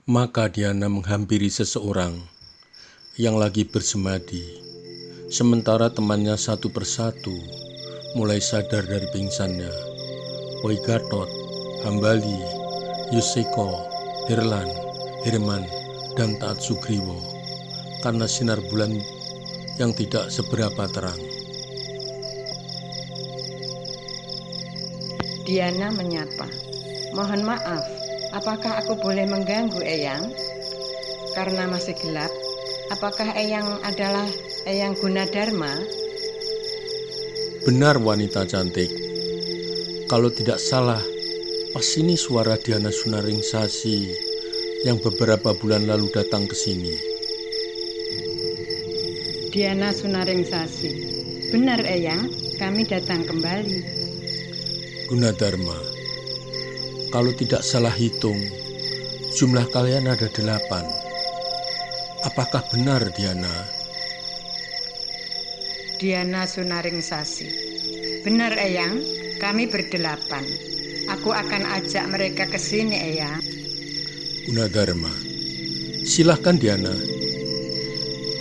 Maka Diana menghampiri seseorang yang lagi bersemadi, sementara temannya satu persatu mulai sadar dari pingsannya. Gatot, Hambali, Yoseko, Herlan, Herman, dan Taat Sugriwo, karena sinar bulan yang tidak seberapa terang. Diana menyapa, "Mohon maaf, apakah aku boleh mengganggu Eyang? Karena masih gelap, apakah Eyang adalah Eyang Gunadarma?" Benar wanita cantik. Kalau tidak salah, pas ini suara Diana Sunaringsasi yang beberapa bulan lalu datang ke sini. Diana Sunaringsasi, "Benar Eyang, kami datang kembali." Gunadarma, kalau tidak salah hitung, jumlah kalian ada 8. Apakah benar, Diana? Diana Sunaringsasi, "Benar Eyang, kami ber8. Aku akan ajak mereka ke sini Eyang." Gunadarma, silahkan Diana.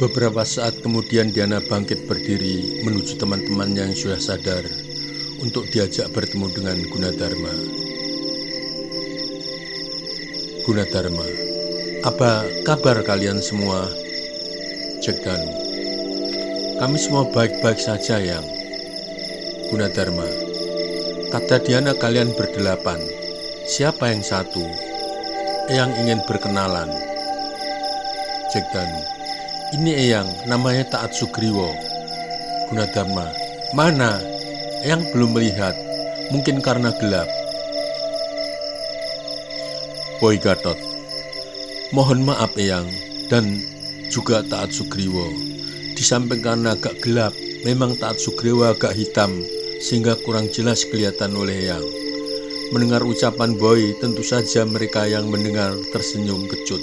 Beberapa saat kemudian Diana bangkit berdiri menuju teman-temannya yang sudah sadar untuk diajak bertemu dengan Gunadarma. Gunadarma, apa kabar kalian semua? Jegdanu, kami semua baik-baik saja yang. Gunadarma, kata Diana kalian ber8. Siapa yang satu? Eyang ingin berkenalan. Jegdanu, ini Eyang, namanya Taat Sugriwo. Gunadarma, mana? Eyang belum melihat, mungkin karena gelap. Gatot, mohon maaf Eyang dan juga Taat Sugriwo. Di samping karena agak gelap, memang Taat Sugriwo agak hitam sehingga kurang jelas kelihatan oleh Eyang. Mendengar ucapan Boy, tentu saja mereka yang mendengar tersenyum kecut.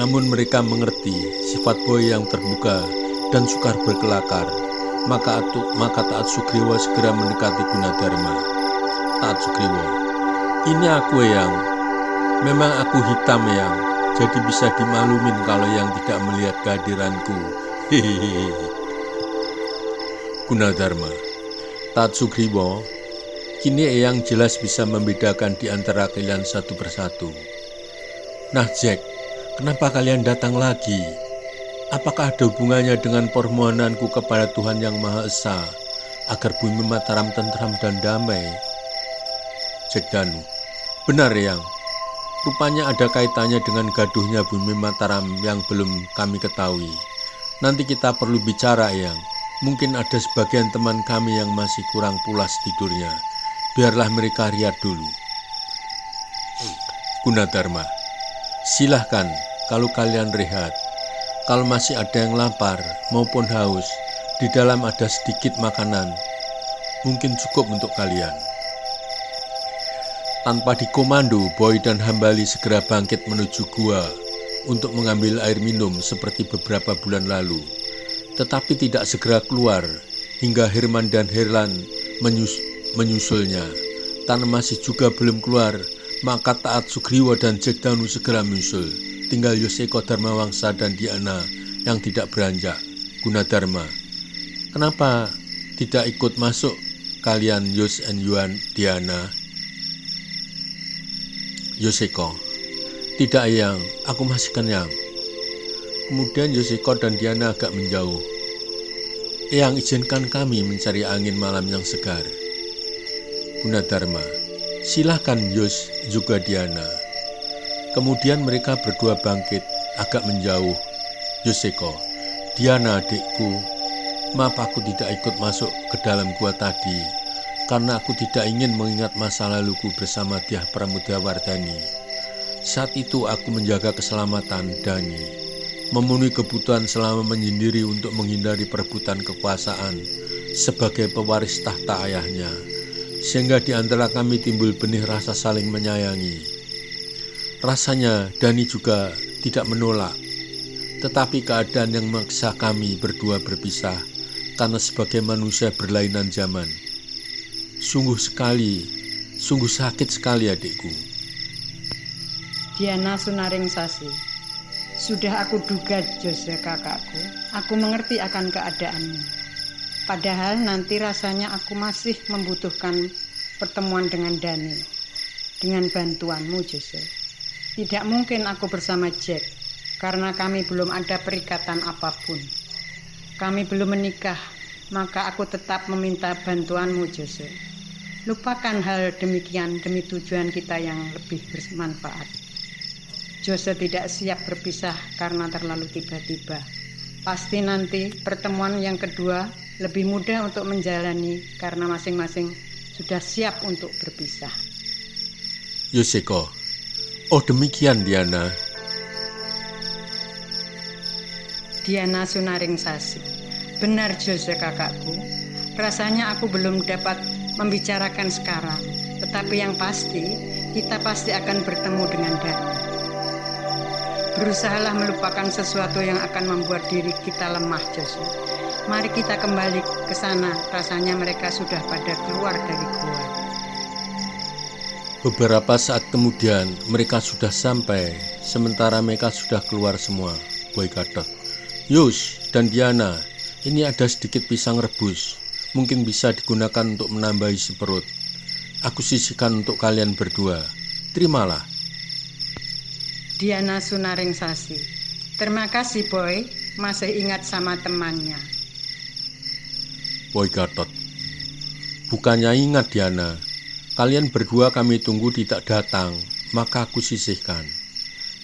Namun mereka mengerti sifat Boy yang terbuka dan sukar berkelakar. Maka Taat Sugriwo segera mendekati Gunadarma. Taat Sugriwo, ini aku Eyang. Memang aku hitam Eyang, jadi bisa dimaklumin kalau yang tidak melihat kehadiranku. Hehehe. Gunadarma, Taat Sugriwo, kini Eyang jelas bisa membedakan di antara kalian satu persatu. Nah Jack, kenapa kalian datang lagi? Apakah ada hubungannya dengan permohonanku kepada Tuhan Yang Maha Esa agar bumi Mataram tentram dan damai? Jegdanu, benar Eyang. Rupanya ada kaitannya dengan gaduhnya bumi Mataram yang belum kami ketahui. Nanti kita perlu bicara Eyang. Mungkin ada sebagian teman kami yang masih kurang pulas tidurnya. Biarlah mereka riat dulu. Gunadarma, silahkan kalau kalian rehat. Kalau masih ada yang lapar maupun haus, di dalam ada sedikit makanan. Mungkin cukup untuk kalian. Tanpa dikomando, Boy dan Hambali segera bangkit menuju gua untuk mengambil air minum seperti beberapa bulan lalu. Tetapi tidak segera keluar hingga Herman dan Herlan menyusulnya. Karena masih juga belum keluar, maka Taat Sugriwo dan Jegdanu segera menyusul. Tinggal Yoseko Dharmawangsa dan Diana yang tidak beranjak. Gunadarma, kenapa tidak ikut masuk kalian Yos and Yuan Diana? Yoseko, tidak Eyang, aku masih kenyang. Kemudian Yoseko dan Diana agak menjauh. Eyang, izinkan kami mencari angin malam yang segar. Gunadarma, silahkan Yos juga Diana. Kemudian mereka berdua bangkit, agak menjauh. Yoseko, Diana adikku, maaf aku tidak ikut masuk ke dalam gua tadi, karena aku tidak ingin mengingat masa laluku bersama Dyah Pramudawardhani. Saat itu aku menjaga keselamatan Dani, memenuhi kebutuhan selama menyendiri untuk menghindari perebutan kekuasaan sebagai pewaris tahta ayahnya, sehingga di antara kami timbul benih rasa saling menyayangi. Rasanya Dani juga tidak menolak, tetapi keadaan yang memaksa kami berdua berpisah karena sebagai manusia berlainan zaman. Sungguh sakit sekali adikku. Diana Sunaring Sasi. Sudah aku duga, Jose kakakku. Aku mengerti akan keadaanmu. Padahal nanti rasanya aku masih membutuhkan pertemuan dengan Dani. Dengan bantuanmu, Jose. Tidak mungkin aku bersama Jack, karena kami belum ada perikatan apapun. Kami belum menikah, maka aku tetap meminta bantuanmu, Jose. Lupakan hal demikian demi tujuan kita yang lebih bermanfaat. Jose tidak siap berpisah karena terlalu tiba-tiba. Pasti nanti pertemuan yang kedua lebih mudah untuk menjalani karena masing-masing sudah siap untuk berpisah. Yoseko, oh demikian Diana. Diana Sunaring Sasi. Benar Jose kakakku, rasanya aku belum dapat membicarakan sekarang. Tetapi yang pasti, kita pasti akan bertemu dengan Dani. Berusahalah melupakan sesuatu yang akan membuat diri kita lemah, Jose. Mari kita kembali ke sana, rasanya mereka sudah pada keluar dari gua. Beberapa saat kemudian mereka sudah sampai, sementara mereka sudah keluar semua. Boy Gadot, Yus dan Diana, ini ada sedikit pisang rebus, mungkin bisa digunakan untuk menambahi seperut. Aku sisihkan untuk kalian berdua, terimalah. Diana Sunaring Sasi. Terima kasih Boy, masih ingat sama temannya. Boy Gadot, bukannya ingat Diana, kalian berdua kami tunggu tidak datang, maka aku sisihkan.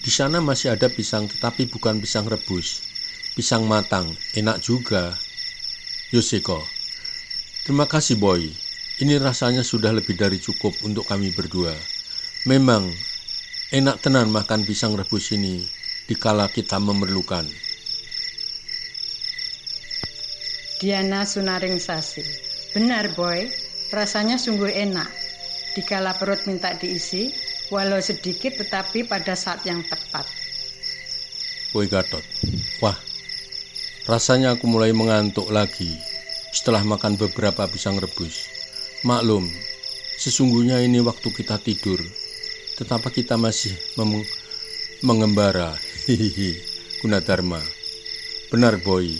Di sana masih ada pisang, tetapi bukan pisang rebus, pisang matang, enak juga. Yoseko, terima kasih Boy, ini rasanya sudah lebih dari cukup untuk kami berdua. Memang enak tenan makan pisang rebus ini dikala kita memerlukan. Diana Sunaring Sasi. Benar Boy, rasanya sungguh enak. Dikala perut minta diisi, walau sedikit tetapi pada saat yang tepat. Boy Gadot, wah, rasanya aku mulai mengantuk lagi setelah makan beberapa pisang rebus. Maklum, sesungguhnya ini waktu kita tidur, tetapi kita masih mengembara. Hihihi, Gunadarma. Benar Boy,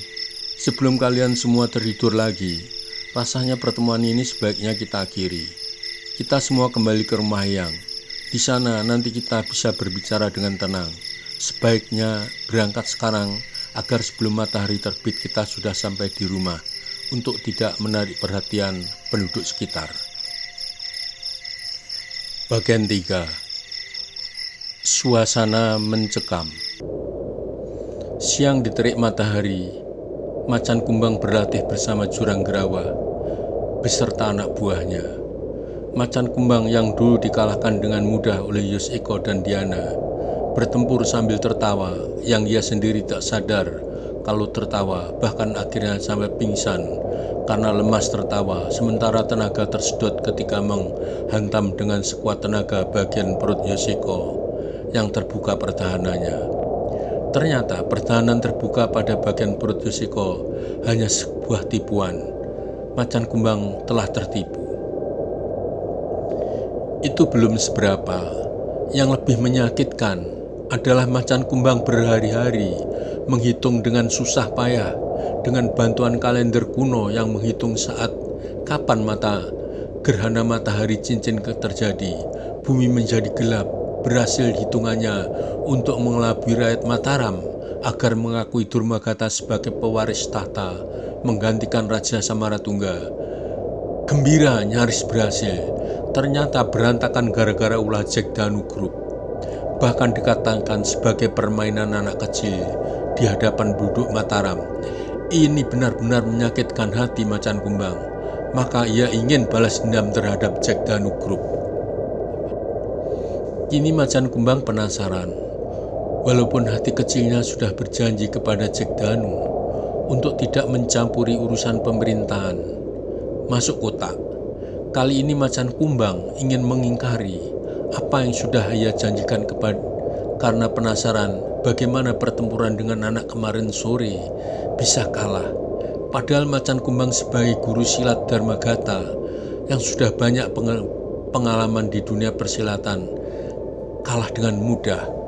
sebelum kalian semua tertidur lagi, rasanya pertemuan ini sebaiknya kita akhiri. Kita semua kembali ke rumah Eyang. Di sana nanti kita bisa berbicara dengan tenang. Sebaiknya berangkat sekarang agar sebelum matahari terbit kita sudah sampai di rumah untuk tidak menarik perhatian penduduk sekitar. Bagian 3. Suasana mencekam. Siang diterik matahari, macan kumbang berlatih bersama jurang gerawa beserta anak buahnya. Macan kumbang yang dulu dikalahkan dengan mudah oleh Yoseko dan Diana bertempur sambil tertawa, yang ia sendiri tak sadar kalau tertawa, bahkan akhirnya sampai pingsan karena lemas tertawa, sementara tenaga tersedot ketika menghantam dengan sekuat tenaga bagian perut Yoseko yang terbuka pertahanannya. Ternyata pertahanan terbuka pada bagian perut Yoseko hanya sebuah tipuan. Macan kumbang telah tertipu. Itu belum seberapa. Yang lebih menyakitkan adalah macan kumbang berhari-hari menghitung dengan susah payah dengan bantuan kalender kuno yang menghitung saat kapan gerhana matahari cincin terjadi. Bumi menjadi gelap. Berhasil hitungannya untuk mengelabui rakyat Mataram agar mengakui Durmagata sebagai pewaris tahta menggantikan Raja Samaratungga. Gembira nyaris berhasil, ternyata berantakan gara-gara ulah Jack Danu Group. Bahkan dikatakan sebagai permainan anak kecil di hadapan penduduk Mataram. Ini benar-benar menyakitkan hati macan kumbang, maka ia ingin balas dendam terhadap Jack Danu Group. Kini macan kumbang penasaran, walaupun hati kecilnya sudah berjanji kepada Jack Danu untuk tidak mencampuri urusan pemerintahan. Masuk kotak, kali ini macan kumbang ingin mengingkari apa yang sudah ia janjikan karena penasaran bagaimana pertempuran dengan anak kemarin sore bisa kalah. Padahal macan kumbang sebagai guru silat Dharmagata yang sudah banyak pengalaman di dunia persilatan, kalah dengan mudah